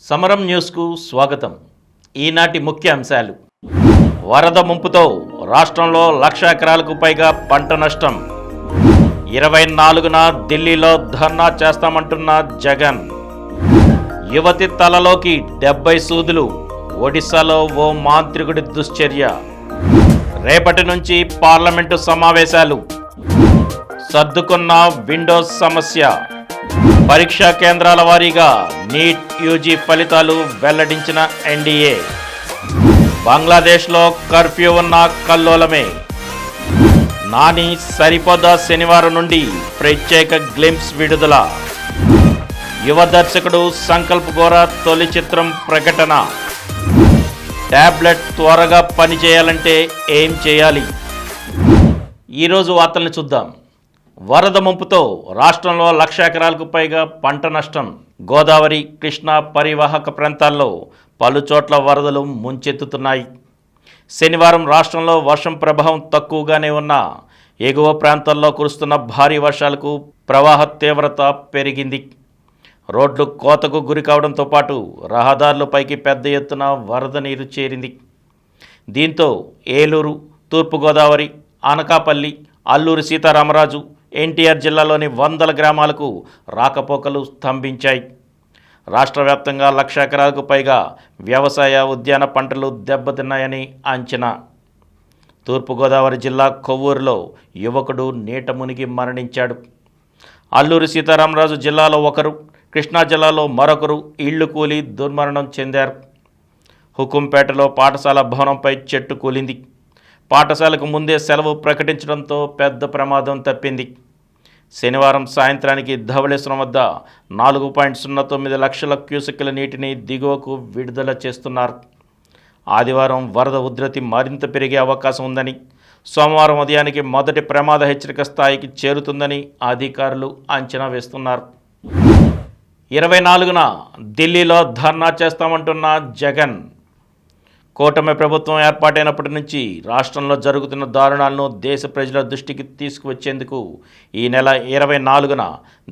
సమరం న్యూస్కు స్వాగతం. ఈనాటి ముఖ్య అంశాలు: వరద ముంపుతో రాష్ట్రంలో 1,00,000 ఎకరాలకు పైగా పంట నష్టం. 24న ఢిల్లీలో ధర్నా చేస్తామంటున్న జగన్. యువతి తలలోకి 70 సూదులు. ఒడిశాలో ఓ మాంత్రికుడి దుశ్చర్య. రేపటి నుంచి పార్లమెంటు సమావేశాలు. సర్దుకున్న విండోస్ సమస్య. పరీక్షా కేంద్రాల వారీగా నీట్ యూజీ ఫలితాలు వెల్లడించిన ఎన్డీఏ. బంగ్లాదేశ్లో కర్ఫ్యూ ఉన్న కల్లోలమే. నాని సరిపోదా శనివారం నుండి ప్రత్యేక గ్లింప్స్ విడుదల. యువ దర్శకుడు సంకల్ప్ గోరా తొలి చిత్రం ప్రకటన. టాబ్లెట్ త్వరగా పనిచేయాలంటే ఏం చేయాలి? ఈరోజు వార్తల్ని చూద్దాం. వరద ముంపుతో రాష్ట్రంలో 1,00,000 ఎకరాలకు పైగా పంట నష్టం. గోదావరి, కృష్ణా పరివాహక ప్రాంతాల్లో పలుచోట్ల వరదలు ముంచెత్తుతున్నాయి. శనివారం రాష్ట్రంలో వర్షం ప్రభావం తక్కువగానే ఉన్నా ఎగువ ప్రాంతాల్లో కురుస్తున్న భారీ వర్షాలకు ప్రవాహ తీవ్రత పెరిగింది. రోడ్లు కోతకు గురి కావడంతో పాటు రహదారులపైకి పెద్ద ఎత్తున వరద నీరు చేరింది. దీంతో ఏలూరు, తూర్పుగోదావరి, అనకాపల్లి, అల్లూరి సీతారామరాజు, ఎన్టీఆర్ జిల్లాలోని వందల గ్రామాలకు రాకపోకలు స్తంభించాయి. రాష్ట్ర వ్యాప్తంగా 1,00,000 ఎకరాలకు పైగా వ్యవసాయ, ఉద్యాన పంటలు దెబ్బతిన్నాయని అంచనా. తూర్పుగోదావరి జిల్లా కొవ్వూరులో యువకుడు నీట మునిగి మరణించాడు. అల్లూరి సీతారామరాజు జిల్లాలో ఒకరు, కృష్ణా జిల్లాలో మరొకరు ఇళ్లు కూలి దుర్మరణం చెందారు. హుకుంపేటలో పాఠశాల భవనంపై చెట్టు కూలింది. పాఠశాలకు ముందే సెలవు ప్రకటించడంతో పెద్ద ప్రమాదం తప్పింది. శనివారం సాయంత్రానికి ధవళేశ్వరం వద్ద 4.09 లక్షల క్యూసెక్కుల నీటిని దిగువకు విడుదల చేస్తున్నారు. ఆదివారం వరద ఉధృతి మరింత పెరిగే అవకాశం ఉందని, సోమవారం ఉదయానికి మొదటి ప్రమాద హెచ్చరిక స్థాయికి చేరుతుందని అధికారులు అంచనా వేస్తున్నారు. 24న ఢిల్లీలో ధర్నా చేస్తామంటున్న జగన్. కూటమి ప్రభుత్వం ఏర్పాటైనప్పటి నుంచి రాష్ట్రంలో జరుగుతున్న దారుణాలను దేశ ప్రజల దృష్టికి తీసుకువచ్చేందుకు ఈ నెల 24న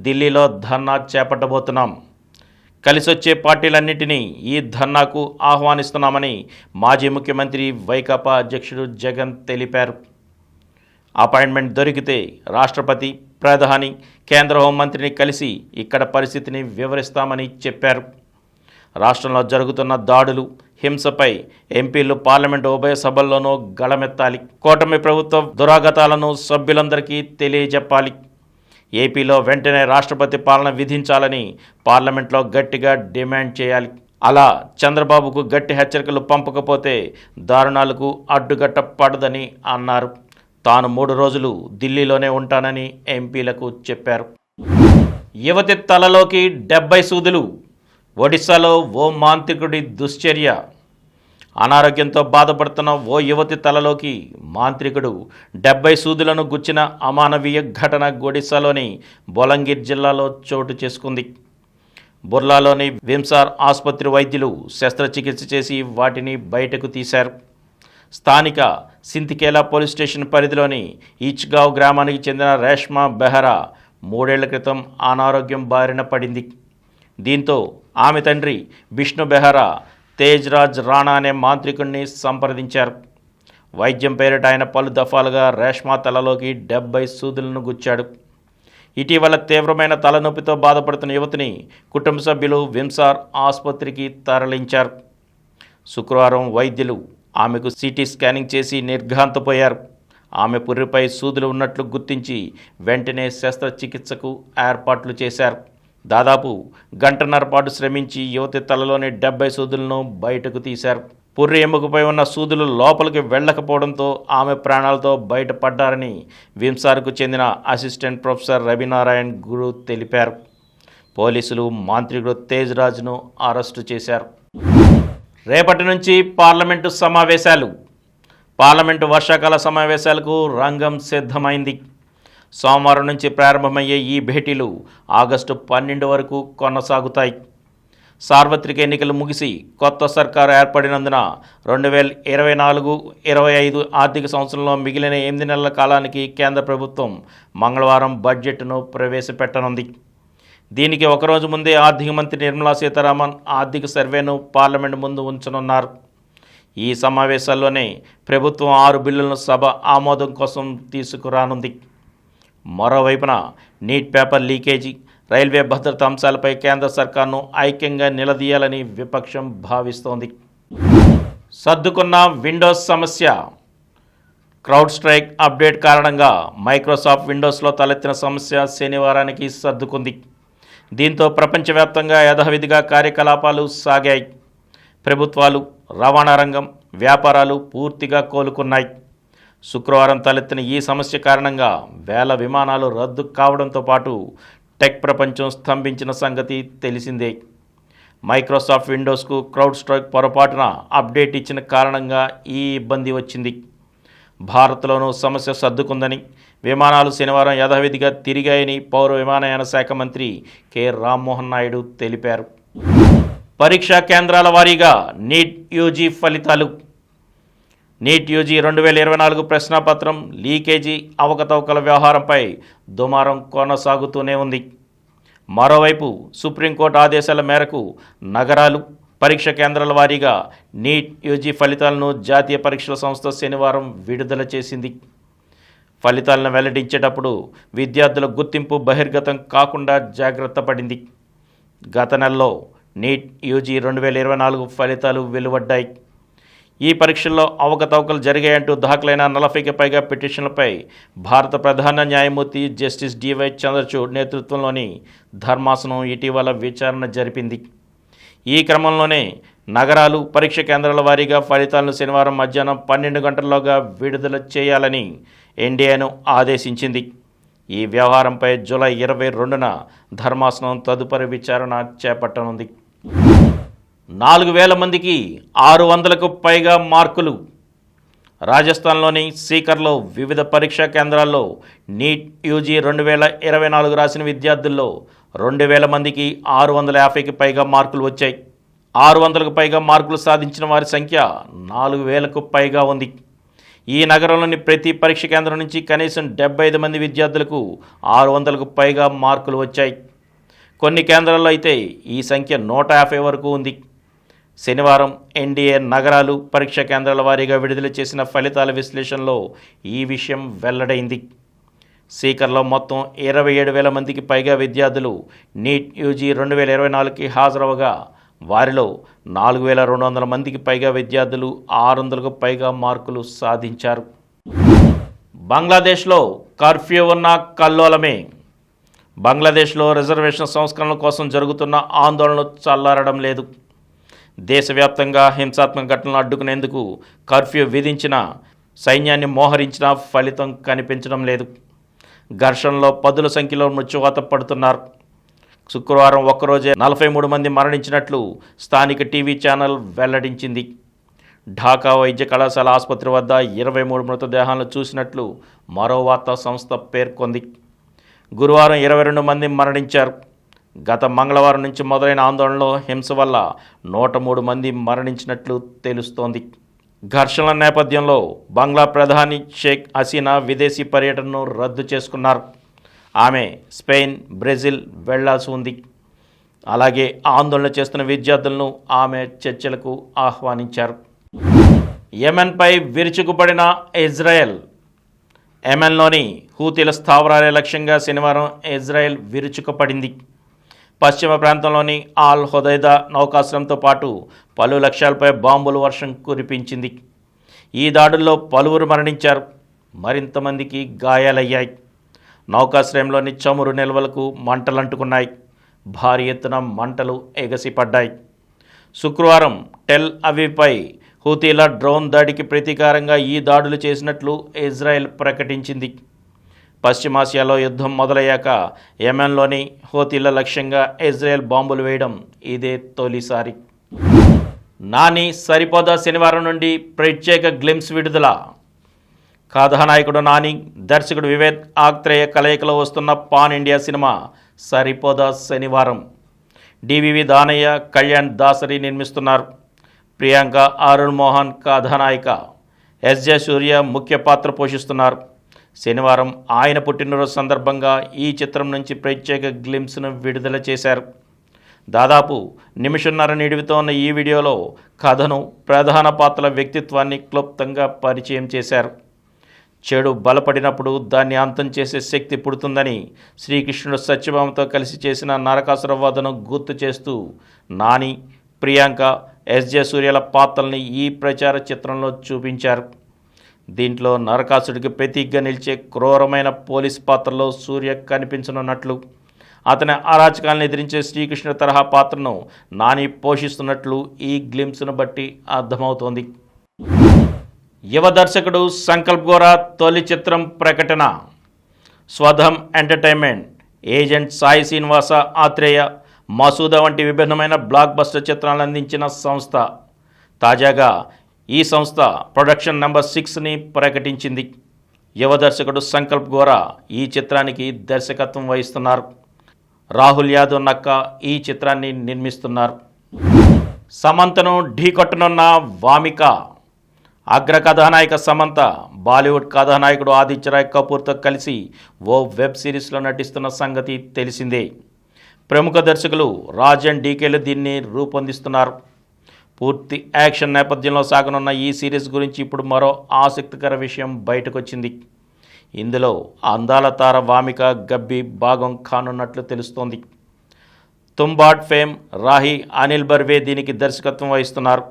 ఢిల్లీలో ధర్నా చేపట్టబోతున్నాం. కలిసొచ్చే పార్టీలన్నింటినీ ఈ ధర్నాకు ఆహ్వానిస్తున్నామని మాజీ ముఖ్యమంత్రి వైకాపా అధ్యక్షుడు జగన్ తెలిపారు. అపాయింట్మెంట్ దొరికితే రాష్ట్రపతి, ప్రధాని, కేంద్ర హోంమంత్రిని కలిసి ఇక్కడ పరిస్థితిని వివరిస్తామని చెప్పారు. రాష్ట్రంలో జరుగుతున్న దాడులు, హింసపై ఎంపీలు పార్లమెంటు ఉభయ సభల్లోనూ గళమెత్తాలి. కూటమి ప్రభుత్వ దురాగతాలను సభ్యులందరికీ తెలియజెప్పాలి. ఏపీలో వెంటనే రాష్ట్రపతి పాలన విధించాలని పార్లమెంట్లో గట్టిగా డిమాండ్ చేయాలి. అలా చంద్రబాబుకు గట్టి హెచ్చరికలు పంపకపోతే దారుణాలకు అడ్డుగట్ట పడదని అన్నారు. తాను 3 రోజులు ఢిల్లీలోనే ఉంటానని ఎంపీలకు చెప్పారు. యువతి తలలోకి 70 సూదులు. ఒడిశాలో ఓ మాంత్రికుడి దుశ్చర్య. అనారోగ్యంతో బాధపడుతున్న ఓ యువతి తలలోకి మాంత్రికుడు 70 సూదులను గుచ్చిన అమానవీయ ఘటన ఒడిశాలోని బొలంగిర్ జిల్లాలో చోటు చేసుకుంది. బుర్లాలోని విమ్సార్ ఆసుపత్రి వైద్యులు శస్త్రచికిత్స చేసి వాటిని బయటకు తీశారు. స్థానిక సింతికేలా పోలీస్ స్టేషన్ పరిధిలోని ఈచ్గావ్ గ్రామానికి చెందిన రేష్మా బెహరా 3 ఏళ్ల క్రితం అనారోగ్యం బారిన పడింది. దీంతో ఆమె తండ్రి విష్ణు బెహరా తేజ్ రాజ్ రాణా అనే మాంత్రికుడిని సంప్రదించారు. వైద్యం పేరిట ఆయన పలు దఫాలుగా రేష్మా తలలోకి 70 సూదులను గుచ్చాడు. ఇటీవల తీవ్రమైన తలనొప్పితో బాధపడుతున్న యువతిని కుటుంబ సభ్యులు విమ్సార్ ఆసుపత్రికి తరలించారు. శుక్రవారం వైద్యులు ఆమెకు సిటీ స్కానింగ్ చేసి నిర్ఘాంతపోయారు. ఆమె పుర్రిపై సూదులు ఉన్నట్లు గుర్తించి వెంటనే శస్త్రచికిత్సకు ఏర్పాట్లు చేశారు. దాదాపు గంటన్నర పాటు శ్రమించి యువతి తలలోని 70 సూదులను బయటకు తీశారు. పుర్రి ఎముకపై ఉన్న సూదులు లోపలికి వెళ్ళకపోవడంతో ఆమె ప్రాణాలతో బయటపడ్డారని విమ్సార్కు చెందిన అసిస్టెంట్ ప్రొఫెసర్ రవినారాయణ్ గురు తెలిపారు. పోలీసులు మాంత్రికుడు తేజ్ రాజ్ను అరెస్టు చేశారు. రేపటి నుంచి పార్లమెంటు సమావేశాలు. పార్లమెంటు వర్షాకాల సమావేశాలకు రంగం సిద్ధమైంది. సోమవారం నుంచి ప్రారంభమయ్యే ఈ భేటీలు ఆగస్టు 12 వరకు కొనసాగుతాయి. సార్వత్రిక ఎన్నికలు ముగిసి కొత్త సర్కారు ఏర్పడినందున 2024-25 ఆర్థిక సంవత్సరంలో మిగిలిన 8 నెలల కాలానికి కేంద్ర ప్రభుత్వం మంగళవారం బడ్జెట్ను ప్రవేశపెట్టనుంది. దీనికి ఒకరోజు ముందే ఆర్థిక మంత్రి నిర్మలా సీతారామన్ ఆర్థిక సర్వేను పార్లమెంట్ ముందు ఉంచనున్నారు. ఈ సమావేశాల్లోనే ప్రభుత్వం 6 బిల్లులను సభ ఆమోదం కోసం తీసుకురానుంది. మరోవైపున నీట్ పేపర్ లీకేజీ, రైల్వే భద్రత అంశాలపై కేంద్ర సర్కార్ను ఐక్యంగా నిలదీయాలని విపక్షం భావిస్తోంది. సర్దుకున్న విండోస్ సమస్య. క్రౌడ్ స్ట్రైక్ అప్డేట్ కారణంగా మైక్రోసాఫ్ట్ విండోస్లో తలెత్తిన సమస్య శనివారానికి సర్దుకుంది. దీంతో ప్రపంచవ్యాప్తంగా యథావిధిగా కార్యకలాపాలు సాగాయి. ప్రభుత్వాలు, రవాణా రంగం, వ్యాపారాలు పూర్తిగా కోలుకున్నాయి. శుక్రవారం తలెత్తిన ఈ సమస్య కారణంగా వేల విమానాలు రద్దు కావడంతో పాటు టెక్ ప్రపంచం స్తంభించిన సంగతి తెలిసిందే. మైక్రోసాఫ్ట్ విండోస్కు క్రౌడ్ స్ట్రైక్ పొరపాటున అప్డేట్ ఇచ్చిన కారణంగా ఈ ఇబ్బంది వచ్చింది. భారత్లోనూ సమస్య సర్దుకుందని, విమానాలు శనివారం యథావిధిగా తిరిగాయని పౌర విమానయాన శాఖ మంత్రి కె రామ్మోహన్ నాయుడు తెలిపారు. పరీక్షా కేంద్రాల వారీగా నీట్ యూజీ ఫలితాలు. నీట్ యూజీ 2024 ప్రశ్నాపత్రం లీకేజీ అవకతవకల వ్యవహారంపై దుమారం కొనసాగుతూనే ఉంది. మరోవైపు సుప్రీంకోర్టు ఆదేశాల మేరకు నగరాలు, పరీక్ష కేంద్రాల వారీగా నీట్ యూజీ ఫలితాలను జాతీయ పరీక్షల సంస్థ శనివారం విడుదల చేసింది. ఫలితాలను వెల్లడించేటప్పుడు విద్యార్థుల గుర్తింపు బహిర్గతం కాకుండా జాగ్రత్త పడింది. గత నెలలో నీట్ యూజీ 2024 ఫలితాలు వెలువడ్డాయి. ఈ పరీక్షల్లో అవకతవకలు జరిగాయంటూ దాఖలైన 40కి పైగా పిటిషన్లపై భారత ప్రధాన న్యాయమూర్తి జస్టిస్ డివై చంద్రచూడ్ నేతృత్వంలోని ధర్మాసనం ఇటీవల విచారణ జరిపింది. ఈ క్రమంలోనే నగరాలు, పరీక్ష కేంద్రాల వారీగా ఫలితాలను శనివారం మధ్యాహ్నం 12 గంటల్లోగా విడుదల చేయాలని ఎన్డీఏను ఆదేశించింది. ఈ వ్యవహారంపై జూలై 22న ధర్మాసనం తదుపరి విచారణ చేపట్టనుంది. 4000 మందికి 600కు పైగా మార్కులు. రాజస్థాన్లోని సీకర్లో వివిధ పరీక్షా కేంద్రాల్లో నీట్ యూజీ 2024 రాసిన విద్యార్థుల్లో 2000 మందికి 650కి పైగా మార్కులు వచ్చాయి. 600కు పైగా మార్కులు సాధించిన వారి సంఖ్య 4000కు పైగా ఉంది. ఈ నగరంలోని ప్రతి పరీక్ష కేంద్రం నుంచి కనీసం 75 మంది విద్యార్థులకు 600కు పైగా మార్కులు వచ్చాయి. కొన్ని కేంద్రాల్లో అయితే ఈ సంఖ్య 150 వరకు ఉంది. శనివారం ఎన్డీఏ నగరాలు, పరీక్షా కేంద్రాల వారీగా విడుదల చేసిన ఫలితాల విశ్లేషణలో ఈ విషయం వెల్లడైంది. సీకర్లో మొత్తం 27,000 మందికి పైగా విద్యార్థులు నీట్ యూజీ 2024కి హాజరవగా వారిలో 4,200 మందికి పైగా విద్యార్థులు 600కు పైగా మార్కులు సాధించారు. బంగ్లాదేశ్లో కర్ఫ్యూ ఉన్న కల్లోలమే. బంగ్లాదేశ్లో రిజర్వేషన్ సంస్కరణల కోసం జరుగుతున్న ఆందోళనలు చల్లారడం లేదు. దేశవ్యాప్తంగా హింసాత్మక ఘటనలు అడ్డుకునేందుకు కర్ఫ్యూ విధించిన, సైన్యాన్ని మోహరించిన ఫలితం కనిపించడం లేదు. ఘర్షణలో 10ల సంఖ్యలో మృత్యువాత పడుతున్నారు. శుక్రవారం ఒక్కరోజే 43 మంది మరణించినట్లు స్థానిక టీవీ ఛానల్ వెల్లడించింది. ఢాకా వైద్య కళాశాల ఆసుపత్రి వద్ద 23 మృతదేహాలను చూసినట్లు మరో వార్తా సంస్థ పేర్కొంది. గురువారం 22 మంది మరణించారు. గత మంగళవారం నుంచి మొదలైన ఆందోళనలో హింస వల్ల 103 మంది మరణించినట్లు తెలుస్తోంది. ఘర్షణల నేపథ్యంలో బంగ్లా ప్రధాని షేక్ హసీనా విదేశీ పర్యటనను రద్దు చేసుకున్నారు. ఆమె స్పెయిన్, బ్రెజిల్ వెళ్లాల్సి ఉంది. అలాగే ఆందోళన చేస్తున్న విద్యార్థులను ఆమె చర్చలకు ఆహ్వానించారు. యెమెన్పై విరుచుకుపడిన ఇజ్రాయెల్. యెమెన్లోని హూతీల స్థావరాలే లక్ష్యంగా శనివారం ఇజ్రాయెల్ విరుచుకుపడింది. పశ్చిమ ప్రాంతంలోని ఆల్ హుదైదా నౌకాశ్రయంతో పాటు పలు లక్ష్యాలపై బాంబుల వర్షం కురిపించింది. ఈ దాడుల్లో పలువురు మరణించారు, మరింత మందికి గాయాలయ్యాయి. నౌకాశ్రయంలోని చమురు నిల్వలకు మంటలంటుకున్నాయి. భారీ ఎత్తున మంటలు ఎగసిపడ్డాయి. శుక్రవారం టెల్ అవీవ్పై హూతీల డ్రోన్ దాడికి ప్రతీకారంగా ఈ దాడులు చేసినట్లు ఇజ్రాయెల్ ప్రకటించింది. పశ్చిమాసియాలో యుద్ధం మొదలయ్యాక యెమెన్లోని హూతీల లక్ష్యంగా ఇజ్రాయెల్ బాంబులు వేయడం ఇదే తొలిసారి. నాని సరిపోదా శనివారం నుండి ప్రత్యేక గ్లిమ్స్ విడుదల. కథానాయకుడు నాని, దర్శకుడు వివేక్ ఆత్రేయ కలయికలో వస్తున్న పాన్ ఇండియా సినిమా సరిపోదా శనివారం. డివివి దానయ్య, కళ్యాణ్ దాసరి నిర్మిస్తున్నారు. ప్రియాంక, అరుణ్ మోహన్ కథానాయిక. ఎస్జే సూర్య ముఖ్య పాత్ర పోషిస్తున్నారు. శనివారం ఆయన పుట్టినరోజు సందర్భంగా ఈ చిత్రం నుంచి ప్రత్యేక గ్లింప్స్ను విడుదల చేశారు. దాదాపు నిమిషన్నర నిడివితో ఉన్న ఈ వీడియోలో కథను, ప్రధాన పాత్రల వ్యక్తిత్వాన్ని క్లుప్తంగా పరిచయం చేశారు. చెడు బలపడినప్పుడు దాన్ని అంతం చేసే శక్తి పుడుతుందని శ్రీకృష్ణుడు సత్యభామతో కలిసి చేసిన నరకాసుర వధను గుర్తు చేస్తూ నాని, ప్రియాంక, ఎస్జే సూర్యల పాత్రల్ని ఈ ప్రచార చిత్రంలో చూపించారు. దీంట్లో నరకాసుడికి ప్రతీకగా నిలిచే క్రూరమైన పోలీస్ పాత్రలో సూర్య కనిపించనున్నట్లు, అతని అరాచకాలను ఎదిరించే శ్రీకృష్ణుడి తరహా పాత్రను నాని పోషిస్తున్నట్లు ఈ గ్లింప్స్ను బట్టి అర్థమవుతోంది. యువ దర్శకుడు సంకల్ప్ గోరా తొలి చిత్రం ప్రకటన. స్వధం ఎంటర్టైన్మెంట్, ఏజెంట్ సాయి శ్రీనివాస ఆత్రేయ, మసూదా వంటి విభిన్నమైన బ్లాక్ బస్టర్ చిత్రాలను అందించిన సంస్థ తాజాగా ఈ సంస్థ ప్రొడక్షన్ నెంబర్ 6ని ప్రకటించింది. యువ దర్శకుడు సంకల్ప్ గోరా ఈ చిత్రానికి దర్శకత్వం వహిస్తున్నారు. రాహుల్ యాదవ్ నక్క ఈ చిత్రాన్ని నిర్మిస్తున్నారు. సమంతను ఢీకొట్టనున్న వామిక. అగ్ర కథానాయిక సమంత బాలీవుడ్ కథానాయకుడు ఆదిత్య రాయ్ కపూర్తో కలిసి ఓ వెబ్ సిరీస్లో నటిస్తున్న సంగతి తెలిసిందే. ప్రముఖ దర్శకులు రాజ్ అండ్ డీకేలు దీన్ని రూపొందిస్తున్నారు. పూర్తి యాక్షన్ నేపథ్యంలో సాగనున్న ఈ సిరీస్ గురించి ఇప్పుడు మరో ఆసక్తికర విషయం బయటకొచ్చింది. ఇందులో అందాల తార వామిక గబ్బి భాగం కానున్నట్లు తెలుస్తోంది. తుంబాడ్ ఫేమ్ రాహి అనిల్ బర్వే దీనికి దర్శకత్వం వహిస్తున్నారు.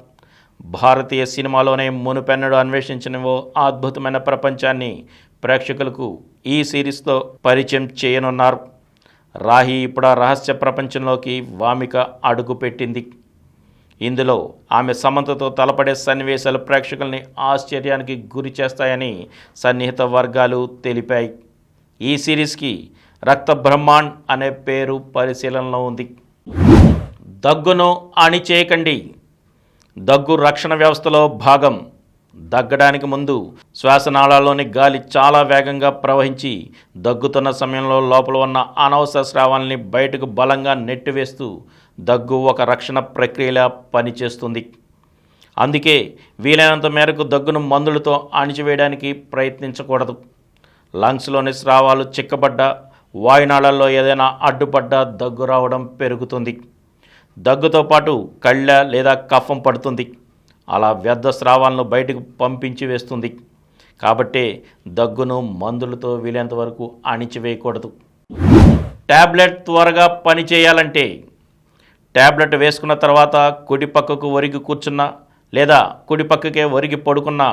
భారతీయ సినిమాలోనే మునుపెన్నడూ అన్వేషించిన ఓ అద్భుతమైన ప్రపంచాన్ని ప్రేక్షకులకు ఈ సిరీస్తో పరిచయం చేయనున్నారు. రాహి ఇప్పుడు ఆ రహస్య ప్రపంచంలోకి వామిక అడుగుపెట్టింది. ఇందులో ఆమె సమంతతో తలపడే సన్నివేశాలు ప్రేక్షకుల్ని ఆశ్చర్యానికి గురి చేస్తాయని సన్నిహిత వర్గాలు తెలిపాయి. ఈ సిరీస్కి రక్త బ్రహ్మాండ్ అనే పేరు పరిశీలనలో ఉంది. దగ్గును అణిచేయకండి. దగ్గు రక్షణ వ్యవస్థలో భాగం. దగ్గడానికి ముందు శ్వాసనాళాల్లోని గాలి చాలా వేగంగా ప్రవహించి దగ్గుతున్న సమయంలో లోపల ఉన్న అనవసర స్రావాల్ని బయటకు బలంగా నెట్టివేస్తూ దగ్గు ఒక రక్షణ ప్రక్రియలా పనిచేస్తుంది. అందుకే వీలైనంత మేరకు దగ్గును మందులతో అణిచివేయడానికి ప్రయత్నించకూడదు. లంగ్స్లోని స్రావాలు చిక్కబడ్డా, వాయునాళాల్లో ఏదైనా అడ్డుపడ్డా దగ్గు రావడం పెరుగుతుంది. దగ్గుతో పాటు కళ్ళ లేదా కఫం పడుతుంది. అలా వ్యర్థ స్రావాలను బయటకు పంపించి వేస్తుంది. కాబట్టే దగ్గును మందులతో వీలైనంత వరకు అణిచివేయకూడదు. ట్యాబ్లెట్ త్వరగా పనిచేయాలంటే ట్యాబ్లెట్ వేసుకున్న తర్వాత కుడి పక్కకు ఒరిగి కూర్చున్నా లేదా కుడి పక్కకే ఒరిగి పడుకున్న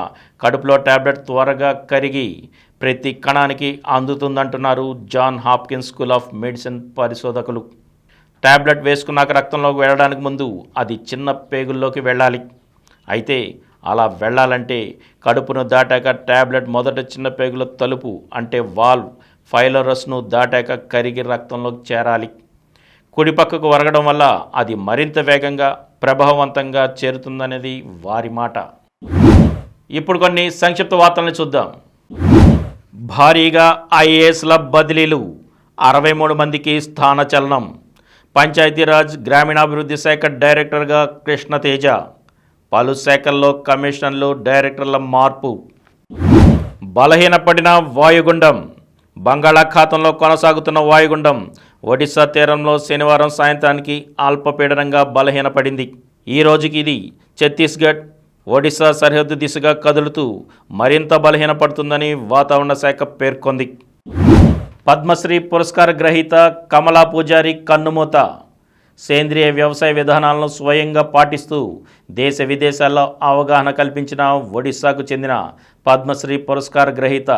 కడుపులో ట్యాబ్లెట్ త్వరగా కరిగి ప్రతి కణానికి అందుతుందంటున్నారు John Hopkins school of medicine పరిశోధకులు. ట్యాబ్లెట్ వేసుకున్నాక రక్తంలోకి వెళ్ళడానికి ముందు అది చిన్న పేగుల్లోకి వెళ్ళాలి. అయితే అలా వెళ్ళాలంటే కడుపును దాటాక ట్యాబ్లెట్ మొదట చిన్న పేగుల తలుపు అంటే వాల్వ్ ఫైలోరస్ను దాటాక కరిగి రక్తంలోకి చేరాలి. కుడి పక్కకు వరగడం వల్ల అది మరింత వేగంగా ప్రభావవంతంగా చేరుతుందనేది వారి మాట. ఇప్పుడు కొన్ని సంక్షిప్త వార్తలను చూద్దాం. భారీగా ఐఏఎస్ల బదిలీలు, 63 మందికి స్థానచలనం. పంచాయతీరాజ్ గ్రామీణాభివృద్ధి శాఖ డైరెక్టర్గా కృష్ణతేజ. పలు శాఖల్లో కమిషనర్లు, డైరెక్టర్ల మార్పు. బలహీనపడిన వాయుగుండం. బంగాళాఖాతంలో కొనసాగుతున్న వాయుగుండం ఒడిశా తీరంలో శనివారం సాయంత్రానికి అల్పపీడనంగా బలహీనపడింది. ఈ రోజుకి ఇది ఛత్తీస్గఢ్, ఒడిశా సరిహద్దు దిశగా కదులుతూ మరింత బలహీనపడుతుందని వాతావరణ శాఖ పేర్కొంది. పద్మశ్రీ పురస్కార గ్రహీత కమలా పూజారి కన్నుమూత. సేంద్రియ వ్యవసాయ విధానాలను స్వయంగా పాటిస్తూ దేశ విదేశాల్లో అవగాహన కల్పించిన ఒడిశాకు చెందిన పద్మశ్రీ పురస్కార గ్రహీత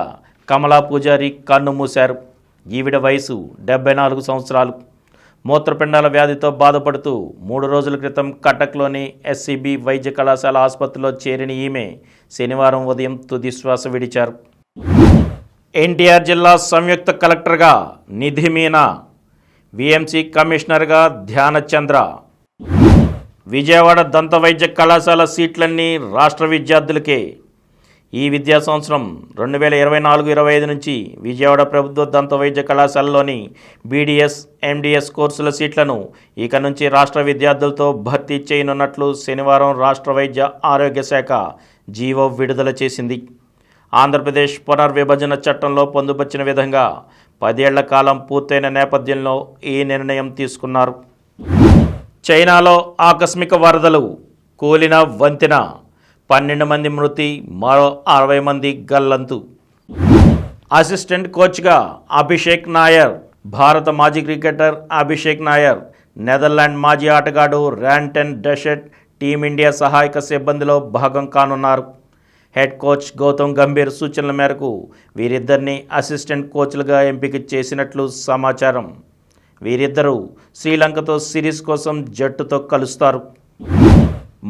కమలా పూజారి కన్నుమూశారు. ఈవిడ వయసు 74 సంవత్సరాలు. మూత్రపిండాల వ్యాధితో బాధపడుతూ 3 రోజుల క్రితం కటక్లోని ఎస్సీబీ వైద్య కళాశాల ఆసుపత్రిలో చేరిన ఈమె శనివారం ఉదయం తుది శ్వాస విడిచారు. ఎన్టీఆర్ జిల్లా సంయుక్త కలెక్టర్గా నిధి మీనా. విఎంసి కమిషనర్గా ధ్యానచంద్ర. విజయవాడ దంత వైద్య కళాశాల సీట్లన్నీ రాష్ట్ర విద్యార్థులకే. ఈ విద్యా సంవత్సరం 2024-25 నుంచి విజయవాడ ప్రభుత్వ దంత వైద్య కళాశాలలోని బీడీఎస్, ఎండీఎస్ కోర్సుల సీట్లను ఇక నుంచి రాష్ట్ర విద్యార్థులతో భర్తీ చేయనున్నట్లు శనివారం రాష్ట్ర వైద్య ఆరోగ్య శాఖ జీవో విడుదల చేసింది. ఆంధ్రప్రదేశ్ పునర్విభజన చట్టంలో పొందుపరిచిన విధంగా 10 ఏళ్ల కాలం పూర్తయిన నేపథ్యంలో ఈ నిర్ణయం తీసుకున్నారు. చైనాలో ఆకస్మిక వరదలు, కూలిన వంతెన, 12 మంది మృతి, మరో 60 మంది గల్లంతు. అసిస్టెంట్ కోచ్గా అభిషేక్ నాయర్. భారత మాజీ క్రికెటర్ అభిషేక్ నాయర్ నెదర్లాండ్ మాజీ ఆటగాడు ర్యాంటన్ డెషెట్ టీమిండియా సహాయక సిబ్బందిలో భాగం కానున్నారు. హెడ్ కోచ్ గౌతమ్ గంభీర్ సూచనల మేరకు వీరిద్దరిని అసిస్టెంట్ కోచ్లుగా ఎంపిక చేసినట్లు సమాచారం. వీరిద్దరూ శ్రీలంకతో సిరీస్ కోసం జట్టుతో కలుస్తారు.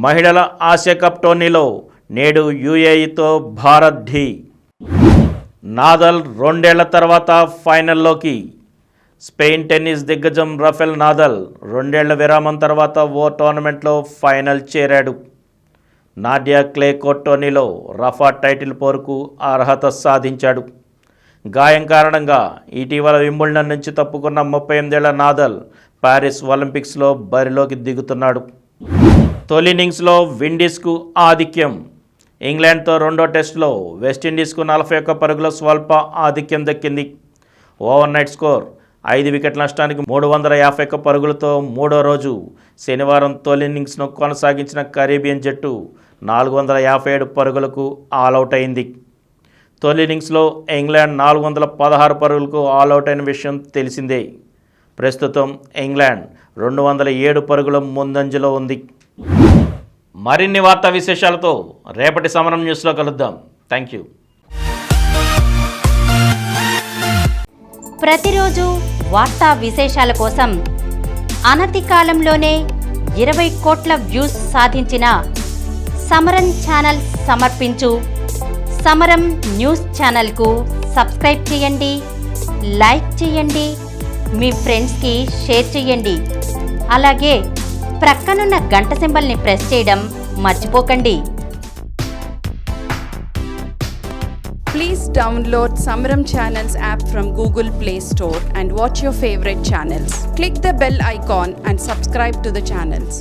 మహిళల ఆసియా కప్ టోర్నీలో నేడు యుఏఈతో భారత్ ఢీ. నాదల్ 2 ఏళ్ల తర్వాత ఫైనల్లోకి. స్పెయిన్ టెన్నిస్ దిగ్గజం రఫెల్ నాదల్ 2 ఏళ్ల విరామం తర్వాత ఓ టోర్నమెంట్లో ఫైనల్ చేరాడు. నాడియా క్లే కోర్ట్ టోర్నీలో రఫా టైటిల్ పోరుకు అర్హత సాధించాడు. గాయం కారణంగా ఇటీవల వింబుల్డన్ నుంచి తప్పుకున్న 38 ఏళ్ల నాదల్ ప్యారిస్ ఒలింపిక్స్లో బరిలోకి దిగుతున్నాడు. తొలి ఇన్నింగ్స్లో విండీస్కు ఆధిక్యం. ఇంగ్లాండ్తో రెండో టెస్టులో వెస్టిండీస్కు 41 పరుగుల స్వల్ప ఆధిక్యం దక్కింది. ఓవర్ నైట్ స్కోర్ 5 వికెట్ల నష్టానికి 351 పరుగులతో మూడో రోజు శనివారం తొలి ఇన్నింగ్స్ను కొనసాగించిన కరీబియన్ జట్టు 457 పరుగులకు ఆలౌట్ అయింది. తొలి ఇన్నింగ్స్లో ఇంగ్లాండ్ 416 పరుగులకు ఆలౌట్ అయిన విషయం తెలిసిందే. ప్రస్తుతం ఇంగ్లాండ్ 207 పరుగుల ముందంజలో ఉంది. మరిన్ని వార్తా విశేషాలతో రేపటి సమరం న్యూస్లో కలుద్దాం. Thank you. ప్రతిరోజు వార్తా విశేషాల కోసం అనతి కాలంలోనే 20 కోట్ల వ్యూస్ సాధించిన సమరం ఛానల్ సమర్పించు సమరం న్యూస్ ఛానల్కు సబ్స్క్రైబ్ చేయండి, లైక్ చేయండి, మీ ఫ్రెండ్స్కి షేర్ చేయండి. అలాగే ప్రక్కనున్న గంట సింబల్ని ప్రెస్ చేయడం మర్చిపోకండి. Please download Samaram Channels app from Google Play Store and watch your favorite channels. Click the bell icon and subscribe to the channels.